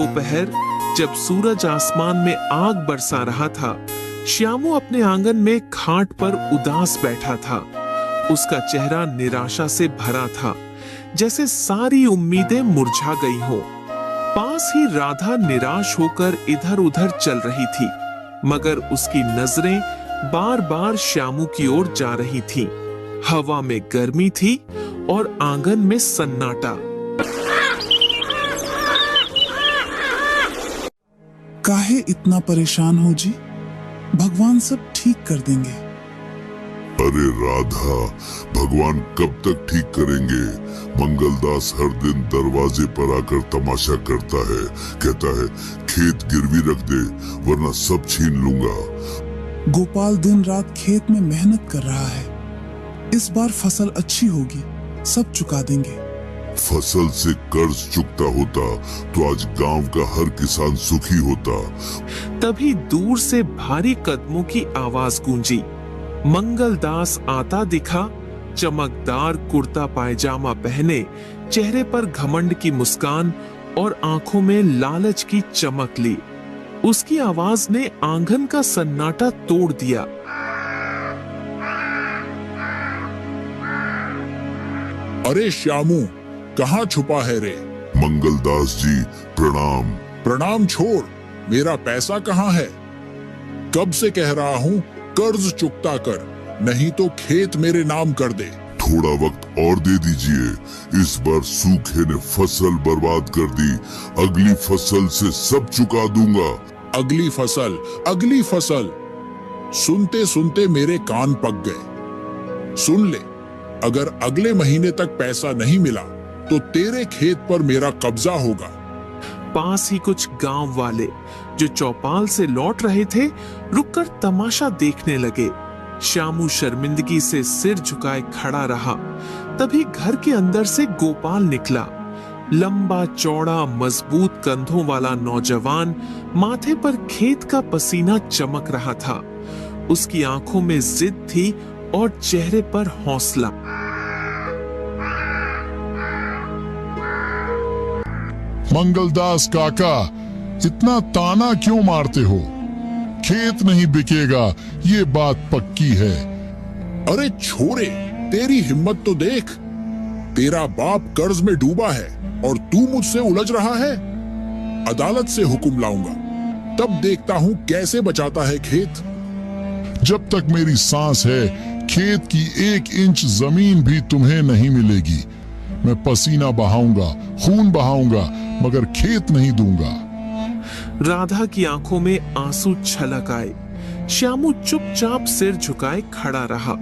दोपहर जब सूरज आसमान में आग बरसा रहा था, श्यामू अपने आंगन में खाट पर उदास बैठा था। उसका चेहरा निराशा से भरा था, जैसे सारी उम्मीदें मुरझा गई हो। पास ही राधा निराश होकर इधर उधर चल रही थी, मगर उसकी नजरें बार बार श्यामू की ओर जा रही थीं। हवा में गर्मी थी और आंगन में सन्नाटा। काहे इतना परेशान हो जी? भगवान सब ठीक कर देंगे। अरे राधा, भगवान कब तक ठीक करेंगे? मंगलदास हर दिन दरवाजे पर आकर तमाशा करता है, कहता है खेत गिरवी रख दे वरना सब छीन लूंगा। गोपाल दिन रात खेत में मेहनत कर रहा है। इस बार फसल अच्छी होगी, सब चुका देंगे। फसल से कर्ज चुकता होता तो आज गांव का हर किसान सुखी होता। तभी दूर से भारी कदमों की आवाज गूंजी। मंगलदास आता दिखा। चमकदार कुर्ता पायजामा पहने, चेहरे पर घमंड की मुस्कान और आंखों में लालच की चमक ली। उसकी आवाज ने आंगन का सन्नाटा तोड़ दिया। अरे श्यामू, कहाँ छुपा है रे? मंगलदास जी प्रणाम। प्रणाम छोड़, मेरा पैसा कहाँ है? कब से कह रहा हूँ कर्ज चुकता कर, नहीं तो खेत मेरे नाम कर दे। थोड़ा वक्त और दे दीजिए, इस बार सूखे ने फसल बर्बाद कर दी, अगली फसल से सब चुका दूंगा। अगली फसल, अगली फसल, सुनते सुनते मेरे कान पक गए। सुन ले, अगर अगले महीने तक पैसा नहीं मिला तो तेरे खेत पर मेरा कब्जा होगा। पास ही कुछ गांव वाले जो चौपाल से लौट रहे थे, रुककर तमाशा देखने लगे। श्यामू शर्मिंदगी से सिर झुकाए खड़ा रहा। तभी घर के अंदर से गोपाल निकला। लंबा चौड़ा मजबूत कंधों वाला नौजवान, माथे पर खेत का पसीना चमक रहा था। उसकी आंखों में जिद थी और चेहरे पर हौसला। मंगलदास काका, इतना ताना क्यों मारते हो? खेत नहीं बिकेगा, ये बात पक्की है। अरे छोरे, तेरी हिम्मत तो देख। तेरा बाप कर्ज में डूबा है और तू मुझसे उलझ रहा है। अदालत से हुक्म लाऊंगा, तब देखता हूँ कैसे बचाता है खेत। जब तक मेरी सांस है, खेत की 1 इंच जमीन भी तुम्हें नहीं मिलेगी। मैं पसीना बहाऊंगा, खून बहाऊंगा, मगर खेत नहीं दूंगा। राधा की आंखों में आंसू छलक आए। श्यामू चुपचाप सिर झुकाए खड़ा रहा।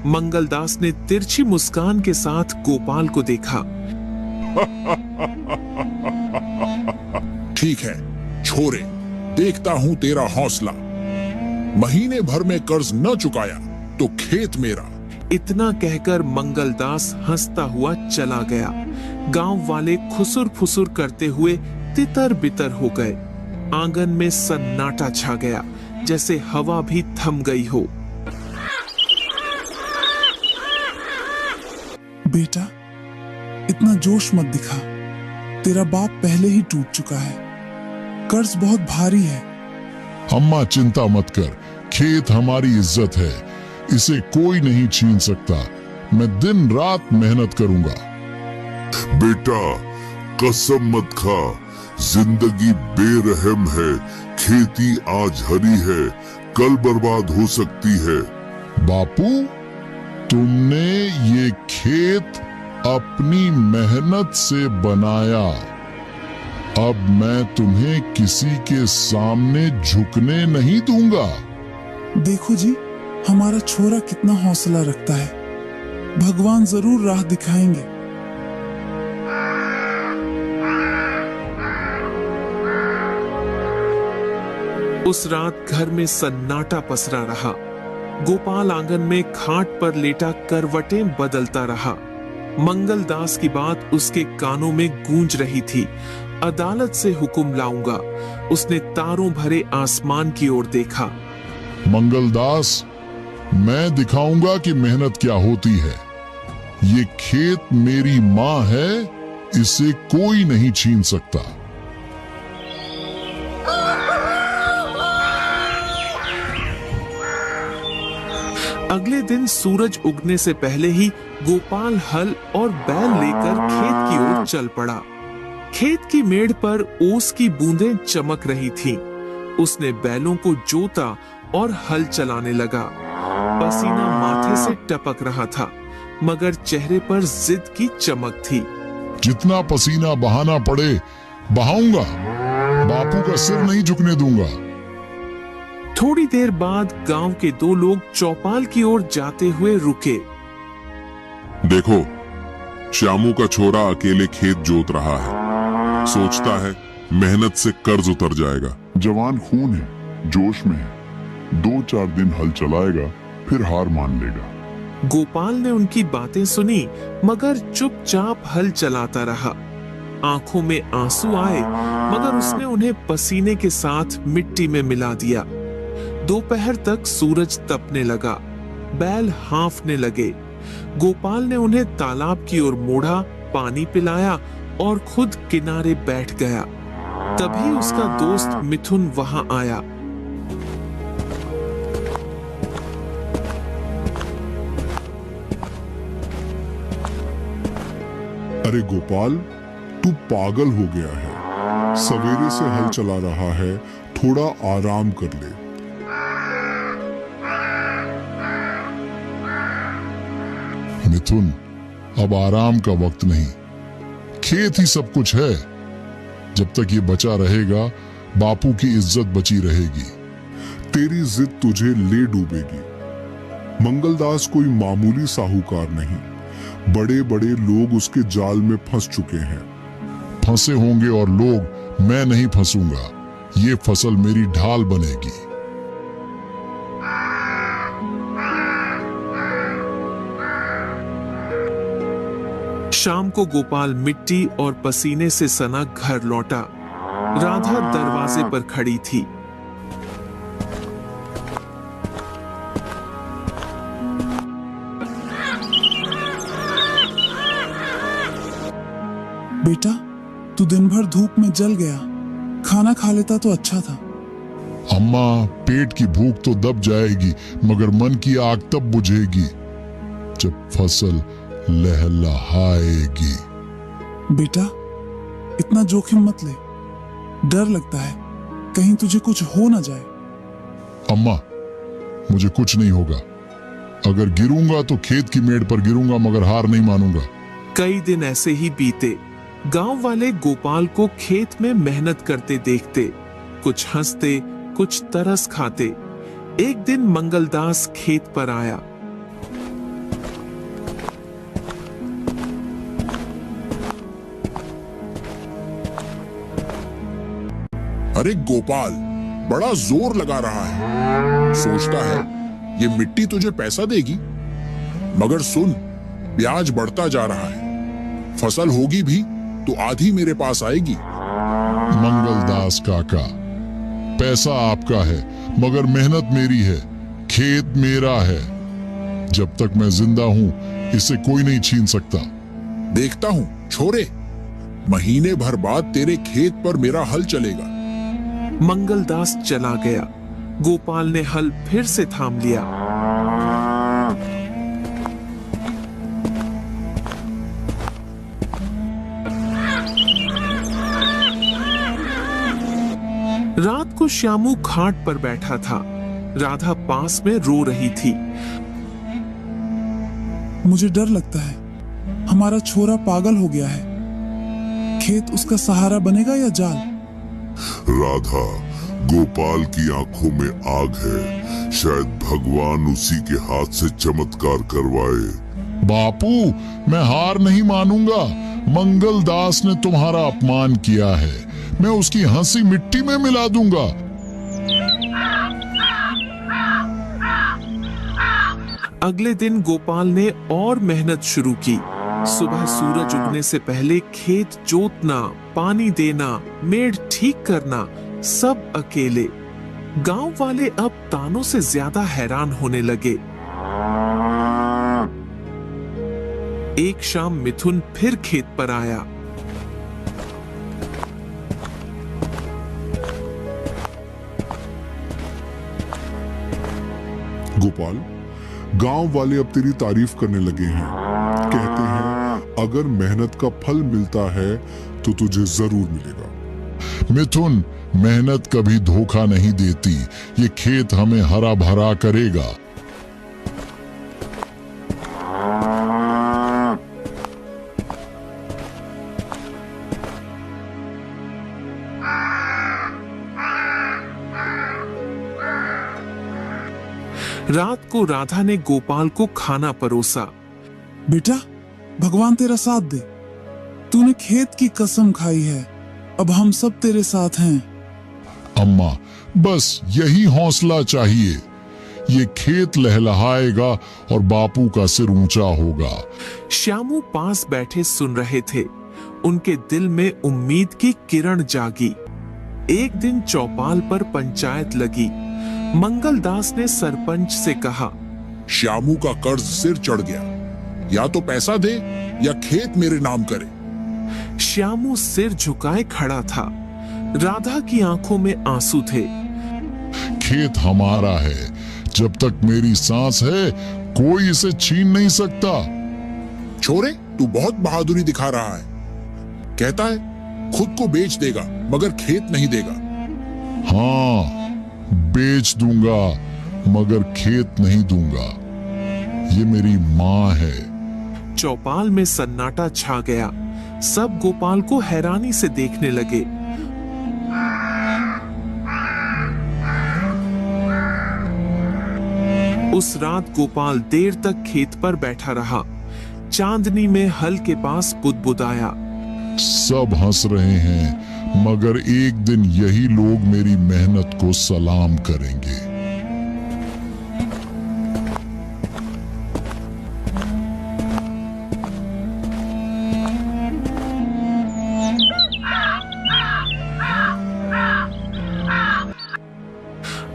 मंगलदास ने तिरछी मुस्कान के साथ गोपाल को देखा। ठीक है छोरे, देखता हूँ तेरा हौसला। महीने भर में कर्ज न चुकाया तो खेत मेरा। इतना कहकर मंगलदास हंसता हुआ चला गया। गांव वाले खुसुर फुसुर करते हुए तितर बितर हो गए। आंगन में सन्नाटा छा गया, जैसे हवा भी थम गई हो। बेटा, इतना जोश मत दिखा। तेरा बाप पहले ही टूट चुका है। कर्ज बहुत भारी है। अम्मा चिंता मत कर, खेत हमारी इज्जत है, इसे कोई नहीं छीन सकता। मैं दिन रात मेहनत करूंगा। बेटा, कसम मत खा, जिंदगी बेरहम है। खेती आज हरी है, कल बर्बाद हो सकती है। बापू, तुमने ये खेत अपनी मेहनत से बनाया। अब मैं तुम्हें किसी के सामने झुकने नहीं दूंगा। देखो जी, हमारा छोरा कितना हौसला रखता है। भगवान जरूर राह दिखाएंगे। उस रात घर में सन्नाटा पसरा रहा। गोपाल आंगन में खाट पर लेटा करवटें बदलता रहा। मंगलदास की बात उसके कानों में गूंज रही थी। अदालत से हुक्म लाऊंगा। उसने तारों भरे आसमान की ओर देखा। मंगलदास, मैं दिखाऊंगा कि मेहनत क्या होती है। ये खेत मेरी माँ है, इसे कोई नहीं छीन सकता। अगले दिन सूरज उगने से पहले ही गोपाल हल और बैल लेकर खेत की ओर चल पड़ा। खेत की मेड़ पर ओस की बूंदें चमक रही थीं। उसने बैलों को जोता और हल चलाने लगा। पसीना माथे से टपक रहा था, मगर चेहरे पर जिद की चमक थी। जितना पसीना बहाना पड़े बहाऊंगा, बापू का सिर नहीं झुकने दूंगा। थोड़ी देर बाद गांव के दो लोग चौपाल की ओर जाते हुए रुके। देखो, श्यामू का छोरा अकेले खेत जोत रहा है। सोचता है मेहनत से कर्ज उतर जाएगा। जवान खून है, जोश में है। 2-4 दिन हल चलाएगा, फिर हार मान लेगा। गोपाल ने उनकी बातें सुनी, मगर चुपचाप हल चलाता रहा। आंखों में आंसू आए, मगर उसने उन्हें पसीने के साथ मिट्टी में मिला दिया। दोपहर तक सूरज तपने लगा, बैल हाँफने लगे। गोपाल ने उन्हें तालाब की ओर मोड़ा, पानी पिलाया और खुद किनारे बैठ गया। तभी उसका दोस्त मिथुन वहां आया। अरे गोपाल, तू पागल हो गया है। सवेरे से हल चला रहा है, थोड़ा आराम कर ले। मिथुन, अब आराम का वक्त नहीं। खेत ही सब कुछ है। जब तक ये बचा रहेगा, बापू की इज्जत बची रहेगी। तेरी जिद तुझे ले डूबेगी। मंगलदास कोई मामूली साहूकार नहीं। बड़े बड़े लोग उसके जाल में फंस चुके हैं। फंसे होंगे और लोग, मैं नहीं फंसूंगा। ये फसल मेरी ढाल बनेगी। शाम को गोपाल मिट्टी और पसीने से सना घर लौटा। राधा दरवाजे पर खड़ी थी। बेटा, तू दिन भर धूप में जल गया। खाना खा लेता तो अच्छा था। अम्मा, पेट की भूख तो दब जाएगी, मगर मन की आग तब बुझेगी जब फसल लहलहाएगी। बेटा, इतना जोखिम मत ले। डर लगता है कहीं तुझे कुछ हो ना जाए। अम्मा, मुझे कुछ नहीं होगा। अगर गिरूंगा तो खेत की मेड़ पर गिरूंगा, मगर हार नहीं मानूंगा। कई दिन ऐसे ही बीते। गांव वाले गोपाल को खेत में मेहनत करते देखते, कुछ हंसते, कुछ तरस खाते। एक दिन मंगलदास खेत पर आया। अरे गोपाल, बड़ा जोर लगा रहा है। सोचता है ये मिट्टी तुझे पैसा देगी, मगर सुन, ब्याज बढ़ता जा रहा है। फसल होगी भी तो आधी मेरे पास आएगी। मंगलदास काका, पैसा आपका है, मगर मेहनत मेरी है। खेत मेरा है। जब तक मैं जिंदा हूं, इसे कोई नहीं छीन सकता। देखता हूं छोरे, महीने भर बाद तेरे खेत पर मेरा हल चलेगा। मंगलदास चला गया। गोपाल ने हल फिर से थाम लिया। रात को श्यामू खाट पर बैठा था। राधा पास में रो रही थी। मुझे डर लगता है हमारा छोरा पागल हो गया है। खेत उसका सहारा बनेगा या जाल? राधा, गोपाल की आंखों में आग है। शायद भगवान उसी के हाथ से चमत्कार करवाए। बापू, मैं हार नहीं मानूंगा। मंगलदास ने तुम्हारा अपमान किया है। मैं उसकी हंसी मिट्टी में मिला दूंगा। अगले दिन गोपाल ने और मेहनत शुरू की। सुबह सूरज उगने से पहले खेत जोतना, पानी देना, मेड़ ठीक करना, सब अकेले। गांव वाले अब तानों से ज्यादा हैरान होने लगे। एक शाम मिथुन फिर खेत पर आया। गोपाल, गांव वाले अब तेरी तारीफ करने लगे हैं। कहते हैं अगर मेहनत का फल मिलता है तो तुझे जरूर मिलेगा। मिथुन, मेहनत कभी धोखा नहीं देती। ये खेत हमें हरा भरा करेगा। रात को राधा ने गोपाल को खाना परोसा। बेटा, भगवान तेरा साथ दे। तूने खेत की कसम खाई है, अब हम सब तेरे साथ हैं। अम्मा, बस यही हौसला चाहिए। ये खेत लहलहाएगा और बापू का सिर ऊंचा होगा। श्यामू पास बैठे सुन रहे थे। उनके दिल में उम्मीद की किरण जागी। एक दिन चौपाल पर पंचायत लगी। मंगलदास ने सरपंच से कहा, श्यामू का कर्ज सिर चढ़ गया, या तो पैसा दे या खेत मेरे नाम करे। श्यामू सिर झुकाए खड़ा था। राधा की आंखों में आंसू थे। खेत हमारा है। जब तक मेरी सांस है कोई इसे छीन नहीं सकता। छोरे, तू बहुत बहादुरी दिखा रहा है। कहता है खुद को बेच देगा मगर खेत नहीं देगा। हाँ, बेच दूंगा मगर खेत नहीं दूंगा। ये मेरी माँ है। चौपाल में सन्नाटा छा गया। सब गोपाल को हैरानी से देखने लगे। उस रात गोपाल देर तक खेत पर बैठा रहा। चांदनी में हल के पास बुदबुदाया। सब हंस रहे हैं मगर एक दिन यही लोग मेरी मेहनत को सलाम करेंगे।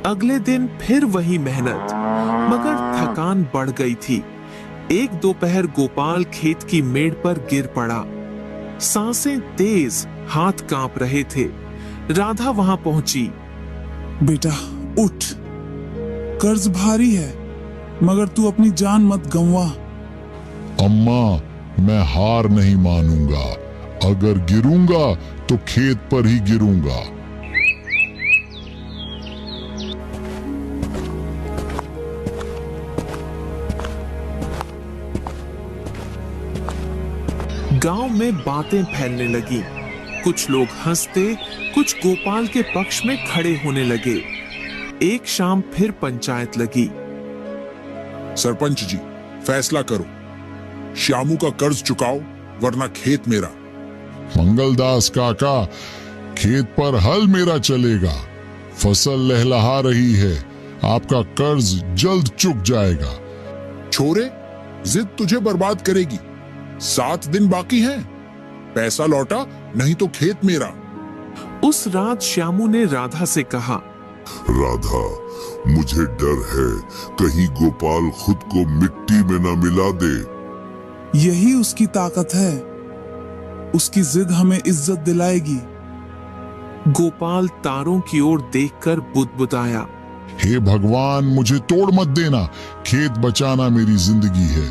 अगले दिन फिर वही मेहनत, मगर थकान बढ़ गई थी। एक दोपहर गोपाल खेत की मेड़ पर गिर पड़ा। सांसें तेज, हाथ कांप रहे थे। राधा वहां पहुंची। बेटा उठ, कर्ज भारी है मगर तू अपनी जान मत गंवा। अम्मा, मैं हार नहीं मानूंगा। अगर गिरूंगा तो खेत पर ही गिरूंगा। गांव में बातें फैलने लगी। कुछ लोग हंसते, कुछ गोपाल के पक्ष में खड़े होने लगे। एक शाम फिर पंचायत लगी। सरपंच जी, फैसला करो। श्यामू का कर्ज चुकाओ वरना खेत मेरा। मंगलदास काका, खेत पर हल मेरा चलेगा। फसल लहलहा रही है। आपका कर्ज जल्द चुक जाएगा। छोरे, जिद तुझे बर्बाद करेगी। 7 दिन बाकी हैं। पैसा लौटा नहीं तो खेत मेरा। उस रात श्यामू ने राधा से कहा, राधा, मुझे डर है कहीं गोपाल खुद को मिट्टी में न मिला दे। यही उसकी ताकत है। उसकी जिद हमें इज्जत दिलाएगी। गोपाल तारों की ओर देखकर बुदबुदाया। हे भगवान, मुझे तोड़ मत देना। खेत बचाना मेरी जिंदगी है।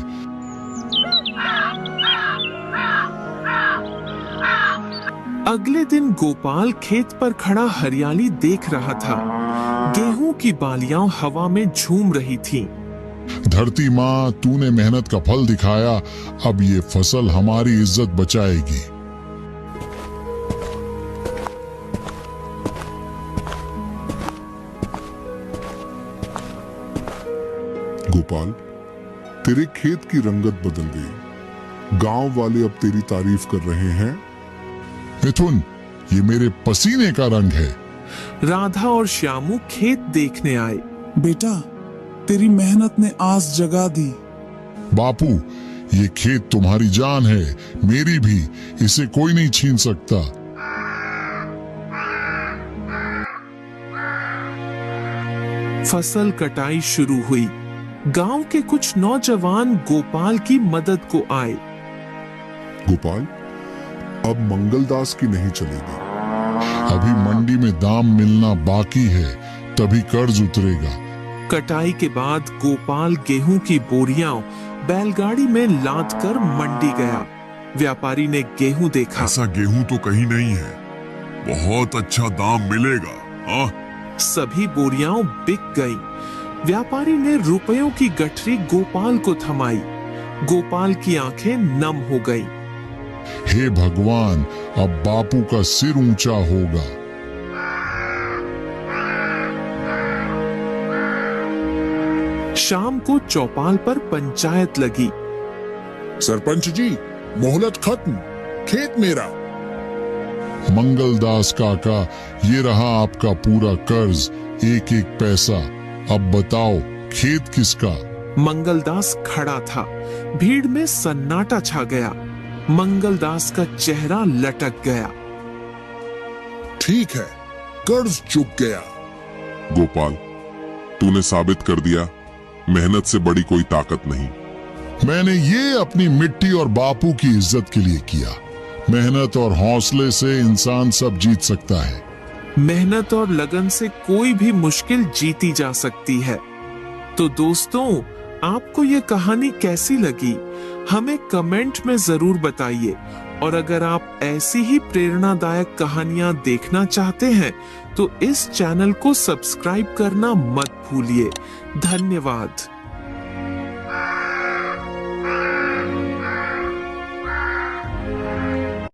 अगले दिन गोपाल खेत पर खड़ा हरियाली देख रहा था। गेहूं की बालियां हवा में झूम रही थीं। धरती माँ, तूने मेहनत का फल दिखाया। अब ये फसल हमारी इज्जत बचाएगी। गोपाल, तेरे खेत की रंगत बदल गई। गांव वाले अब तेरी तारीफ कर रहे हैं। मिथुन, ये मेरे पसीने का रंग है। राधा और श्यामू खेत देखने आए। बेटा, तेरी मेहनत ने आस जगा दी। बापू, ये खेत तुम्हारी जान है, मेरी भी। इसे कोई नहीं छीन सकता। फसल कटाई शुरू हुई। गांव के कुछ नौजवान गोपाल की मदद को आए। गोपाल, अब मंगलदास की नहीं चलेगी। अभी मंडी में दाम मिलना बाकी है, तभी कर्ज उतरेगा। कटाई के बाद गोपाल गेहूं की बोरियां बैलगाड़ी में लाद कर मंडी गया। व्यापारी ने गेहूं देखा। ऐसा गेहूं तो कहीं नहीं है, बहुत अच्छा दाम मिलेगा। हाँ, सभी बोरियां बिक गईं। व्यापारी ने रुपयों की गठरी गोपाल को थमाई। गोपाल की आंखें नम हो गईं। हे भगवान, अब बापू का सिर ऊंचा होगा। शाम को चौपाल पर पंचायत लगी। सरपंच जी, मोहलत खत्म, खेत मेरा। मंगलदास काका, ये रहा आपका पूरा कर्ज, एक एक पैसा। अब बताओ, खेत किसका? मंगलदास खड़ा था। भीड़ में सन्नाटा छा गया। मंगलदास का चेहरा लटक गया। ठीक है, कर्ज चुक गया। गोपाल, तूने साबित कर दिया मेहनत से बड़ी कोई ताकत नहीं। मैंने ये अपनी मिट्टी और बापू की इज्जत के लिए किया। मेहनत और हौसले से इंसान सब जीत सकता है। मेहनत और लगन से कोई भी मुश्किल जीती जा सकती है। तो दोस्तों, आपको ये कहानी कैसी लगी, हमें कमेंट में जरूर बताइए। और अगर आप ऐसी ही प्रेरणादायक कहानियां देखना चाहते हैं तो इस चैनल को सब्सक्राइब करना मत भूलिए। धन्यवाद।